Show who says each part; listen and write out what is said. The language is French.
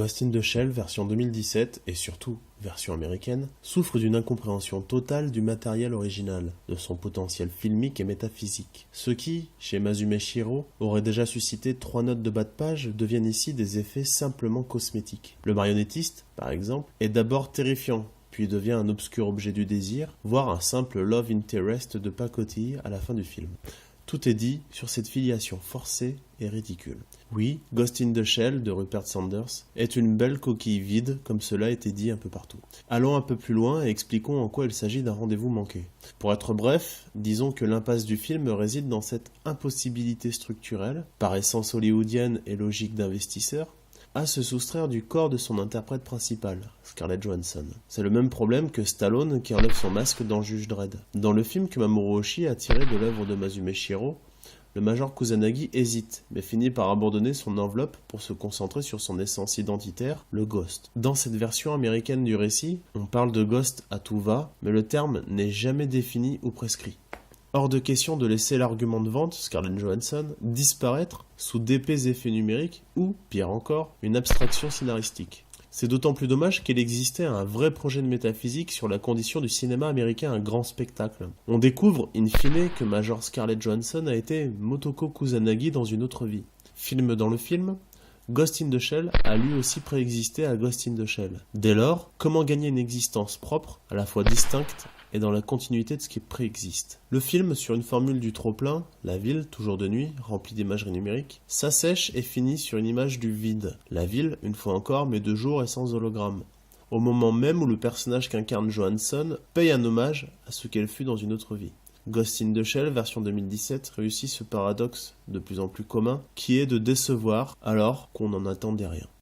Speaker 1: Ghost in the Shell version 2017 et surtout version américaine souffre d'une incompréhension totale du matériel original, de son potentiel filmique et métaphysique. Ce qui, chez Mazume Shiro, aurait déjà suscité 3 notes de bas de page deviennent ici des effets simplement cosmétiques. Le marionnettiste, par exemple, est d'abord terrifiant, puis devient un obscur objet du désir, voire un simple love interest de pacotille à la fin du film. Tout est dit sur cette filiation forcée et ridicule. Oui, Ghost in the Shell de Rupert Sanders est une belle coquille vide, comme cela a été dit un peu partout. Allons un peu plus loin et expliquons en quoi il s'agit d'un rendez-vous manqué. Pour être bref, disons que l'impasse du film réside dans cette impossibilité structurelle, par essence hollywoodienne et logique d'investisseur, à se soustraire du corps de son interprète principal, Scarlett Johansson. C'est le même problème que Stallone qui enlève son masque dans Judge Dredd. Dans le film que Mamoru Oshii a tiré de l'œuvre de Mazume Shiro, le Major Kusanagi hésite, mais finit par abandonner son enveloppe pour se concentrer sur son essence identitaire, le Ghost. Dans cette version américaine du récit, on parle de Ghost à tout va, mais le terme n'est jamais défini ou prescrit. Hors de question de laisser l'argument de vente, Scarlett Johansson, disparaître sous d'épais effets numériques ou, pire encore, une abstraction scénaristique. C'est d'autant plus dommage qu'il existait un vrai projet de métaphysique sur la condition du cinéma américain un grand spectacle. On découvre, in fine, que Major Scarlett Johansson a été Motoko Kusanagi dans une autre vie. Film dans le film, Ghost in the Shell a lui aussi préexisté à Ghost in the Shell. Dès lors, comment gagner une existence propre, à la fois distincte et dans la continuité de ce qui préexiste. Le film, sur une formule du trop-plein, la ville, toujours de nuit, remplie d'imagerie numérique, s'assèche et finit sur une image du vide. La ville, une fois encore, mais de jour et sans hologramme. Au moment même où le personnage qu'incarne Johansson paye un hommage à ce qu'elle fut dans une autre vie. Ghost in the Shell, version 2017, réussit ce paradoxe de plus en plus commun, qui est de décevoir alors qu'on n'en attendait rien.